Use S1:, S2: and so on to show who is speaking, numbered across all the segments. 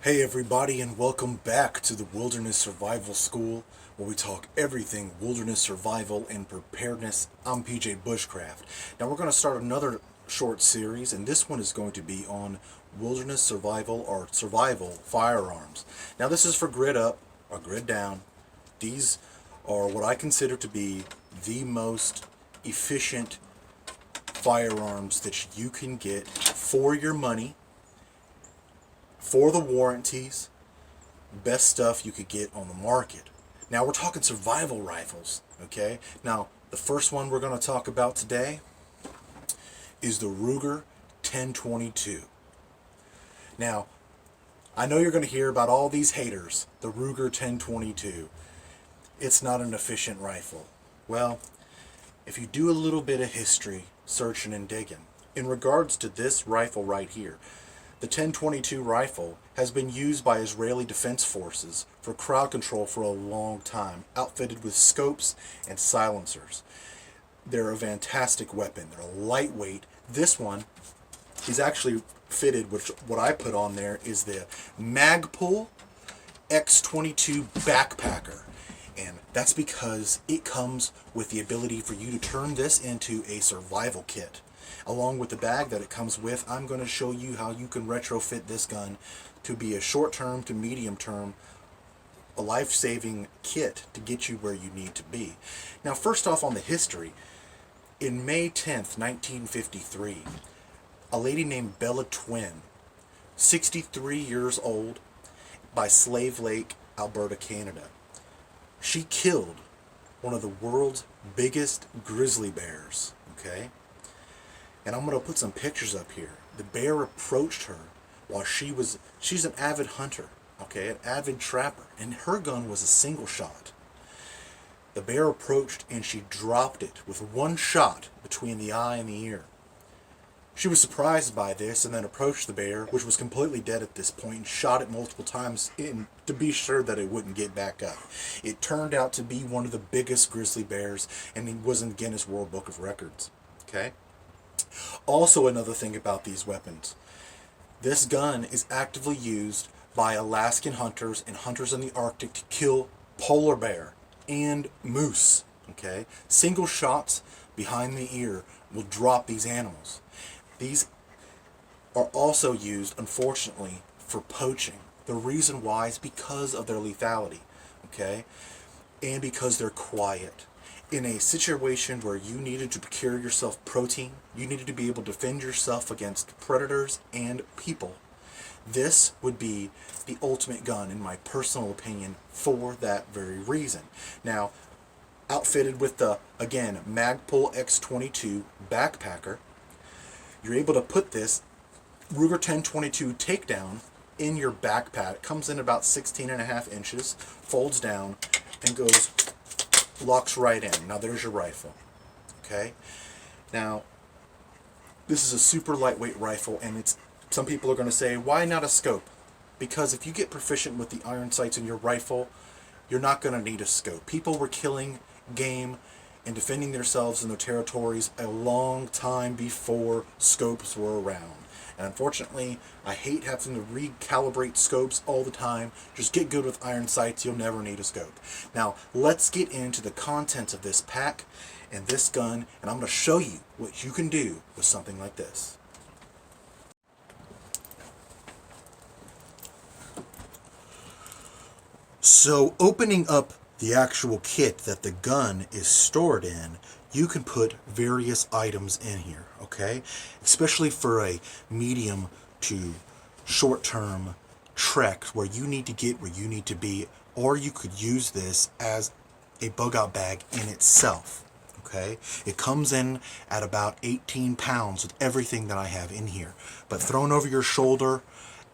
S1: Hey everybody, and welcome back to the Wilderness Survival School, where we talk everything wilderness survival and preparedness. I'm PJ Bushcraft. Now we're going to start another short series, and this one is going to be on wilderness survival or survival firearms. Now this is for grid up or grid down. These are what I consider to be the most efficient firearms that you can get for your money, for the warranties, best stuff you could get on the market. Now we're talking survival rifles, okay? Now the first one we're going to talk about today is the Ruger 1022. Now, I know you're going to hear about all these haters, the Ruger 1022. It's not an efficient rifle. Well, if you do a little bit of history, searching and digging, in regards to this rifle right here, the 1022 rifle has been used by Israeli Defense Forces for crowd control for a long time, outfitted with scopes and silencers. They're a fantastic weapon. They're lightweight. This one is actually fitted with what I put on there is the Magpul X22 backpacker. And that's because it comes with the ability for you to turn this into a survival kit. Along with the bag that it comes with, I'm going to show you how you can retrofit this gun to be a short-term to medium-term, a life-saving kit to get you where you need to be. Now, first off on the history, in May 10th, 1953, a lady named Bella Twin, 63 years old, by Slave Lake, Alberta, Canada, she killed one of the world's biggest grizzly bears, okay? And I'm going to put some pictures up here. The bear approached her while she's an avid hunter, okay, an avid trapper, and her gun was a single shot. The bear approached and she dropped it with one shot between the eye and the ear. She was surprised by this and then approached the bear, which was completely dead at this point, and shot it multiple times to be sure that it wouldn't get back up. It turned out to be one of the biggest grizzly bears, and it was in Guinness World Book of Records, okay? Also, another thing about these weapons, this gun is actively used by Alaskan hunters and hunters in the Arctic to kill polar bear and moose, okay? Single shots behind the ear will drop these animals. These are also used, unfortunately, for poaching. The reason why is because of their lethality, okay? And because they're quiet. In a situation where you needed to procure yourself protein, you needed to be able to defend yourself against predators and people, this would be the ultimate gun, in my personal opinion, for that very reason. Now, outfitted with the, again, Magpul X22 backpacker, you're able to put this Ruger 1022 takedown in your backpack. It comes in about 16.5 inches, folds down, and locks right in. Now there's your rifle, okay? Now, this is a super lightweight rifle, and some people are going to say, why not a scope? Because if you get proficient with the iron sights in your rifle, you're not going to need a scope. People were killing game and defending themselves in their territories a long time before scopes were around. And unfortunately, I hate having to recalibrate scopes all the time. Just get good with iron sights, you'll never need a scope. Now, let's get into the contents of this pack and this gun, and I'm going to show you what you can do with something like this. So, opening up the actual kit that the gun is stored in, you can put various items in here, okay? Especially for a medium to short-term trek where you need to get where you need to be, or you could use this as a bug-out bag in itself, okay? It comes in at about 18 pounds with everything that I have in here, but thrown over your shoulder,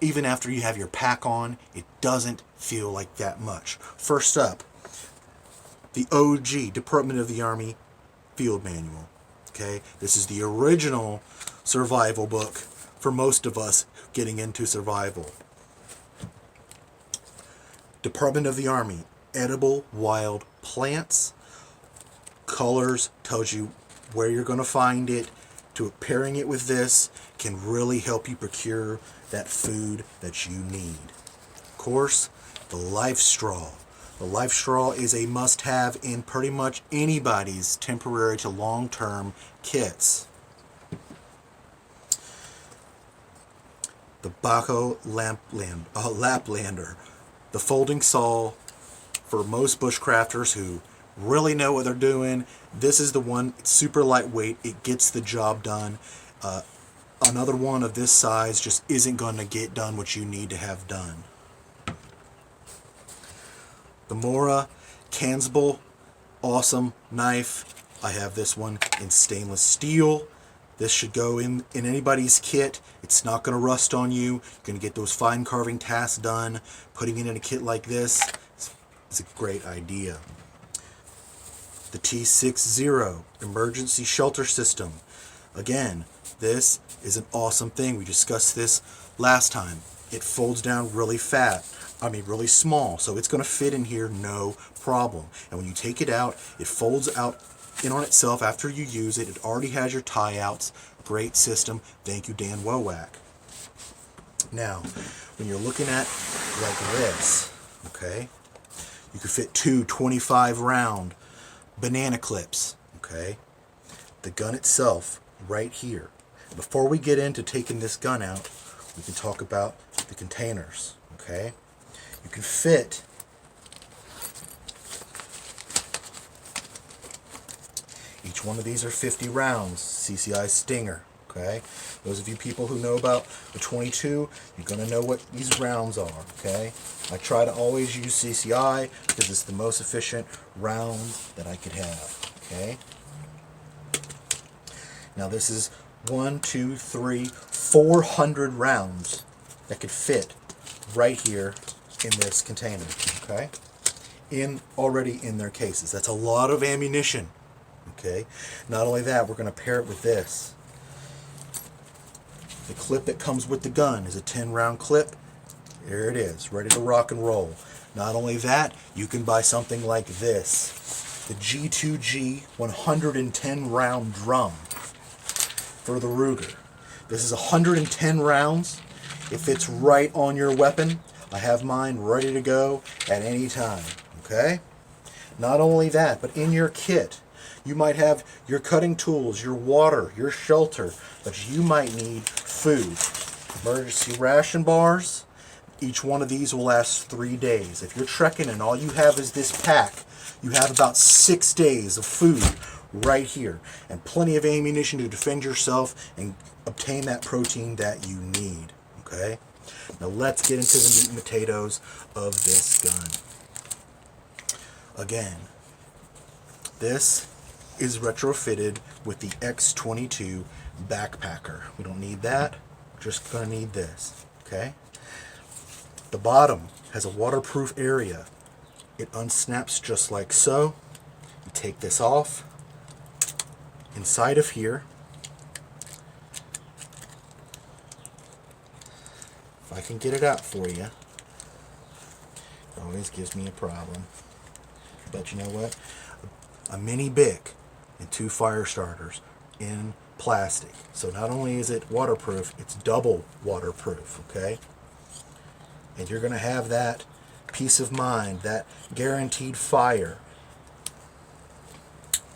S1: even after you have your pack on, it doesn't feel like that much. First up, the OG, Department of the Army Field Manual. Okay, this is the original survival book for most of us getting into survival. Department of the Army, edible wild plants, colors, tells you where you're going to find it. Pairing it with this can really help you procure that food that you need. course, the life straw. The life straw is a must-have in pretty much anybody's temporary to long-term kits. The Baco Laplander, the folding saw for most bushcrafters who really know what they're doing. This is the one. It's super lightweight. It gets the job done. Another one of this size just isn't going to get done what you need to have done. The Mora Kanzbel, awesome knife. I have this one in stainless steel. This should go in anybody's kit. It's not going to rust on you. You're going to get those fine carving tasks done. Putting it in a kit like this is a great idea. The T60 emergency shelter system. Again, this is an awesome thing. We discussed this last time. It folds down really really small, so it's going to fit in here no problem. And when you take it out, it folds out in on itself after you use it. It already has your tie outs. Great system. Thank you, Dan Wowak. Now, when you're looking at like this, okay, you can fit two 25 round banana clips, okay? The gun itself right here. Before we get into taking this gun out, we can talk about the containers, okay? You can fit each one of these are 50 rounds, CCI Stinger, okay? Those of you people who know about the 22, you're going to know what these rounds are, okay? I try to always use CCI because it's the most efficient round that I could have, okay? Now this is 400 rounds that could fit right here in this container, okay? Already in their cases. That's a lot of ammunition, okay? Not only that, we're going to pair it with this. The clip that comes with the gun is a 10-round clip. There it is, ready to rock and roll. Not only that, you can buy something like this. The G2G 110-round drum for the Ruger. This is 110 rounds. It fits right on your weapon. I have mine ready to go at any time, okay? Not only that, but in your kit, you might have your cutting tools, your water, your shelter, but you might need food. Emergency ration bars. Each one of these will last 3 days. If you're trekking and all you have is this pack, you have about 6 days of food right here, and plenty of ammunition to defend yourself and obtain that protein that you need, okay? Now let's get into the meat and potatoes of this gun. Again, this is retrofitted with the X22 backpacker. We don't need that, we're just gonna need this, okay? The bottom has a waterproof area. It unsnaps just like so. You take this off. Inside of here, if I can get it out for you, it always gives me a problem. But you know what? A mini Bic and 2 fire starters in plastic. So not only is it waterproof, it's double waterproof, okay? And you're going to have that peace of mind, that guaranteed fire.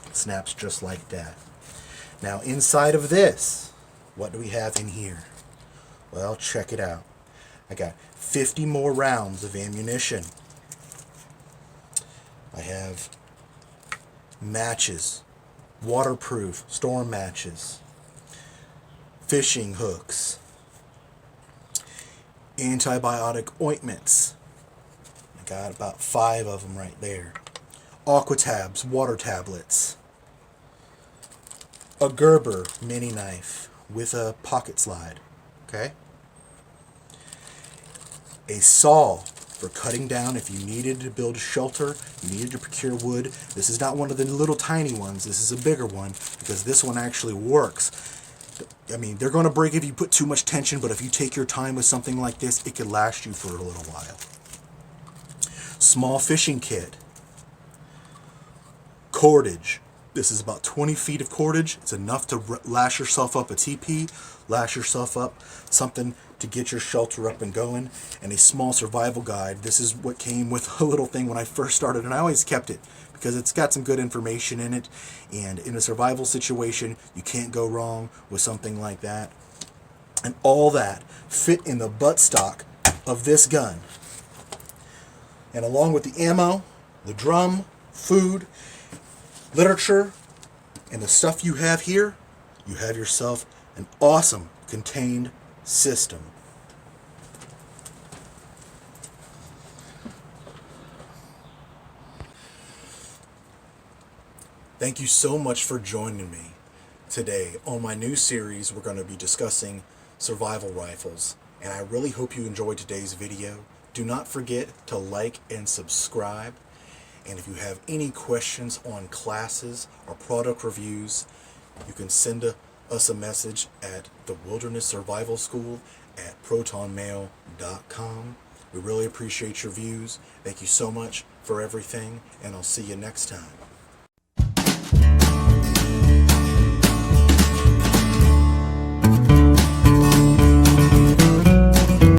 S1: It snaps just like that. Now inside of this, what do we have in here? Well, check it out. I got 50 more rounds of ammunition. I have matches, waterproof storm matches, fishing hooks, antibiotic ointments. I got about 5 of them right there. Aquatabs, water tablets. A Gerber mini knife with a pocket slide, okay? A saw for cutting down if you needed to build a shelter, you needed to procure wood. This is not one of the little tiny ones, this is a bigger one because this one actually works. I mean, they're going to break if you put too much tension, but if you take your time with something like this, it could last you for a little while. Small fishing kit. Cordage. This is about 20 feet of cordage. It's enough to lash yourself up a TP, lash yourself up something to get your shelter up and going, and a small survival guide. This is what came with a little thing when I first started, and I always kept it because it's got some good information in it, and in a survival situation you can't go wrong with something like that. And all that fit in the buttstock of this gun. And along with the ammo, the drum, food, literature, and the stuff you have here, you have yourself an awesome contained system. Thank you so much for joining me today on my new series. We're going to be discussing survival rifles, and I really hope you enjoyed today's video. Do not forget to like and subscribe, and if you have any questions on classes or product reviews, you can send us a message at the Wilderness Survival School at protonmail.com. We really appreciate your views. Thank you so much for everything, and I'll see you next time.